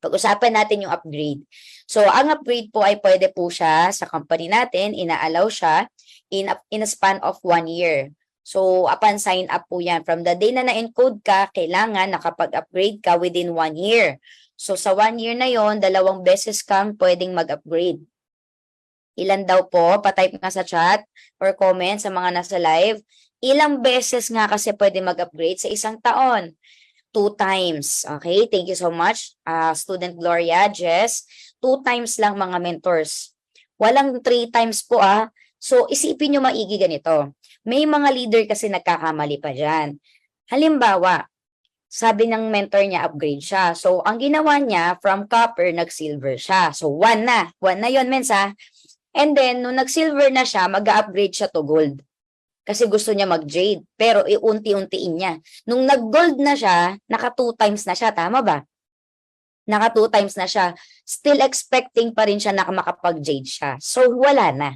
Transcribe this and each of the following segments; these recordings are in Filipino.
Pag-usapan natin yung upgrade. So, ang upgrade po ay pwede po siya sa company natin, ina-allow siya in a span of 1 year. So, upon sign up po yan, from the day na na-encode ka, kailangan nakapag-upgrade ka within 1 year. So, sa 1 year na yon, 2 beses kang pwedeng mag-upgrade. Ilan daw po? Patype nga sa chat or comment sa mga nasa live. Ilang beses nga kasi pwede mag-upgrade sa isang taon? 2 times. Okay? Thank you so much, Student Gloria, Jess. 2 times lang mga mentors. Walang 3 times po So, isipin nyo maigi ganito. May mga leader kasi nagkakamali pa dyan. Halimbawa, sabi ng mentor niya, upgrade siya. So, ang ginawa niya, from copper, nag-silver siya. So, 1 na. 1 na yun, mens ha. And then, nung nag-silver na siya, mag-upgrade siya to gold. Kasi gusto niya mag-jade. Pero iunti-untiin niya. Nung nag-gold na siya, naka 2 times na siya. Tama ba? Naka 2 times na siya. Still expecting pa rin siya na makapag-jade siya. So, wala na.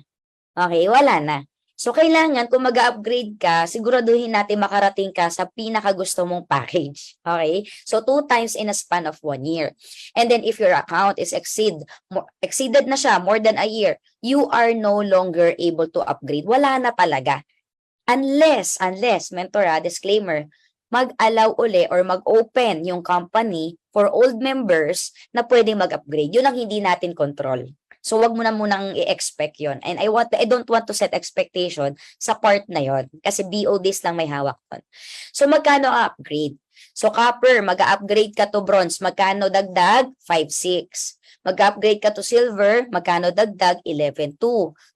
Okay, wala na. So, kailangan kung mag-upgrade ka, siguraduhin natin makarating ka sa pinakagusto mong package. Okay? So, 2 times in a span of 1 year. And then, if your account is exceeded na siya, more than a year, you are no longer able to upgrade. Wala na talaga. Unless, mentor disclaimer, mag-allow uli or mag-open yung company for old members na pwedeng mag-upgrade. Yun ang hindi natin control. So, wag mo na munang i-expect yon. And I don't want to set expectation sa part na yon. Kasi BODs lang may hawak ton. So, magkano ang upgrade? So, copper, mag-upgrade ka to bronze. Magkano dagdag? 5,600. Mag-upgrade ka to silver. Magkano dagdag? 11,200.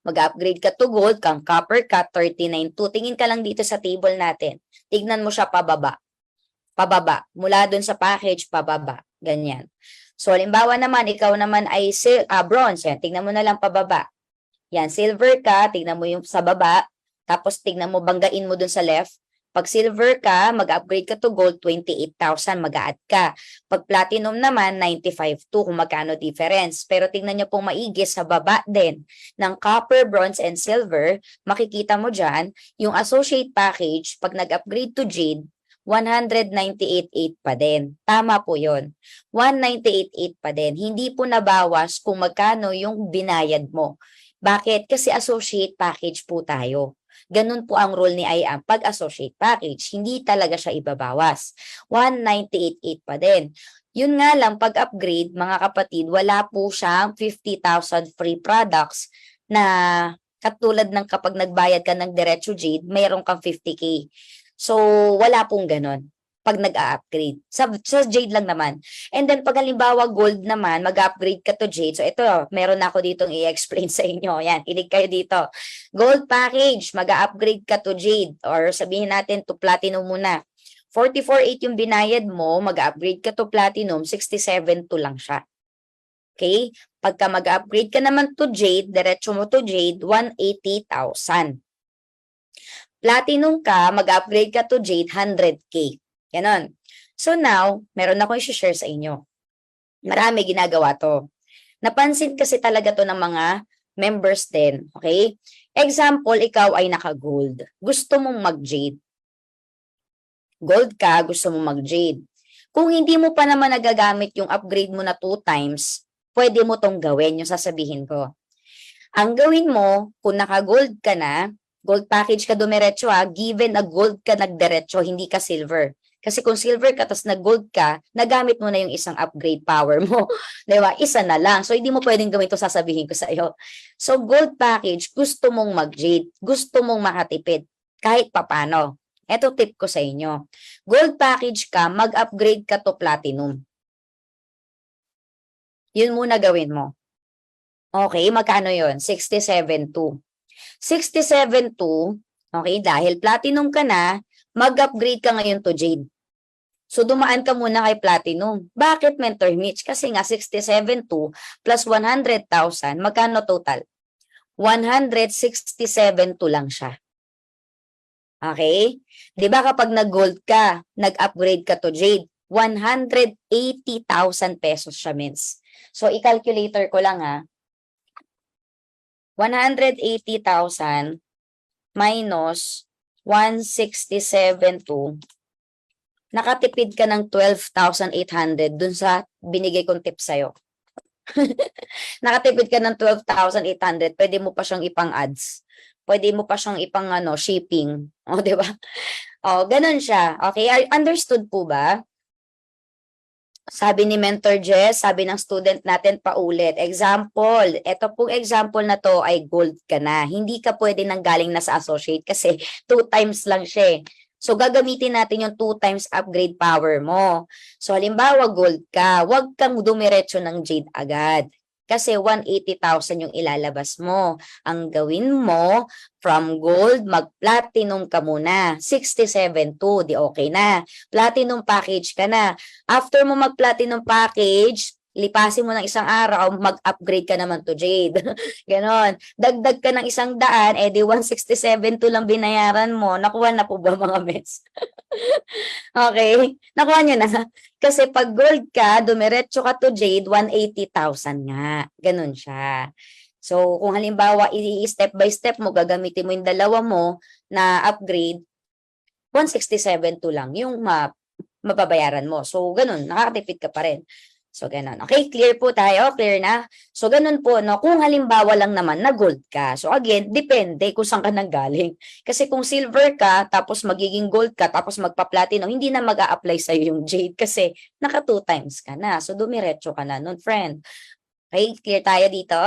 Mag-upgrade ka to gold. Kang copper ka, 39,200. Tingin ka lang dito sa table natin. Tignan mo siya pababa. Pababa. Mula dun sa package, pababa. Ganyan. So, halimbawa naman, ikaw naman ay bronze. Yan, tignan mo na lang pababa. Yan, silver ka, tignan mo yung sa baba. Tapos, tignan mo, banggain mo dun sa left. Pag silver ka, mag-upgrade ka to gold, 28,000, mag-a-add ka. Pag platinum naman, 95,200, kung magkano difference. Pero tignan nyo pong maigi sa baba din ng copper, bronze, and silver, makikita mo dyan, yung associate package, pag nag-upgrade to jade, 198,800 pa din. Tama po yon. 198,800 pa din. Hindi po nabawas kung magkano yung binayad mo. Bakit? Kasi associate package po tayo. Ganun po ang rule ni IAM pag associate package. Hindi talaga siya ibabawas. 198,800 pa din. Yun nga lang, pag upgrade, mga kapatid, wala po siyang 50,000 free products na katulad ng kapag nagbayad ka ng Diretso Jade, mayroon kang 50K. So, wala pong ganon pag nag-a-upgrade. Sa Jade lang naman. And then, pag halimbawa gold naman, mag-upgrade ka to Jade. So, ito, meron na ako ditong i-explain sa inyo. Yan, kinig kayo dito. Gold package, mag-upgrade ka to Jade. Or sabihin natin to Platinum muna. 44,800 yung binayad mo, mag-upgrade ka to Platinum, 67,200 lang siya. Okay? Pagka mag-upgrade ka naman to Jade, diretso mo to Jade, 180,000. Platinum ka, mag-upgrade ka to Jade, 100K. Ganon. So now, meron ako i-share sa inyo. Marami ginagawa to. Napansin kasi talaga to ng mga members din. Okay? Example, ikaw ay naka-gold. Gusto mong mag-jade. Gold ka, gusto mong mag-jade. Kung hindi mo pa naman nagagamit yung upgrade mo na 2 times, pwede mo tong gawin, yung sasabihin ko. Ang gawin mo, kung naka-gold ka na, gold package ka dumiretso given na gold ka nagdiretso, hindi ka silver. Kasi kung silver ka, tapos nag-gold ka, nagamit mo na yung isang upgrade power mo. Diba? Isa na lang. So, hindi mo pwedeng gawin ito, sasabihin ko sa iyo. So, gold package, gusto mong mag-jade, gusto mong makatipid, kahit papano. Ito tip ko sa inyo. Gold package ka, mag-upgrade ka to platinum. Yun muna gawin mo. Okay, magkano yun? 67,200. 67,200, okay, dahil platinum ka na, mag-upgrade ka ngayon to jade. So, dumaan ka muna kay platinum. Bakit, Mentor Mitch? Kasi nga, 67,200 plus 100,000, magkano total? 167,200 lang siya. Okay? Di ba kapag nag-gold ka, nag-upgrade ka to jade, 180,000 pesos siya, mens. So, i-calculator ko lang 180,000 minus 167,200 nakatipid ka ng 12,800 dun sa binigay kong tip sa'yo. Nakatipid ka ng 12,800, pwede mo pa siyang ipang ads. Pwede mo pa siyang ipang shipping. O, di ba? O, ganun siya. Okay, understood po ba? Sabi ni Mentor Jess, sabi ng student natin paulit. Example, ito pong example na to ay gold ka na. Hindi ka pwede nang galing na sa associate kasi 2 times lang siya. So gagamitin natin yung 2 times upgrade power mo. So halimbawa gold ka, huwag kang dumiretso ng jade agad. Kasi 180,000 yung ilalabas mo. Ang gawin mo, from gold, mag-platinum ka muna. 67.2, di okay na. Platinum package ka na. After mo mag-platinum package, lipasin mo ng isang araw, mag-upgrade ka naman to jade. Ganon. Dagdag ka ng 100, di 167 lang binayaran mo. Nakuha na po ba mga mes? Okay? Nakuha nyo na. Kasi pag gold ka, dumiretso ka to jade, 180,000 nga. Ganon siya. So, kung halimbawa, i-step by step mo, gagamitin mo yung dalawa mo na upgrade, 167.2 lang yung mababayaran mo. So, ganun, nakakatipid ka pa rin. So, ganun. Okay, clear po tayo? Clear na? So, ganun po, no? Kung halimbawa lang naman na gold ka. So, again, depende kung saan ka nanggaling. Kasi kung silver ka, tapos magiging gold ka, tapos magpa-platinum, hindi na mag-a-apply sa'yo yung jade kasi naka 2 times ka na. So, dumiretso ka na nun, friend. Okay, clear tayo dito?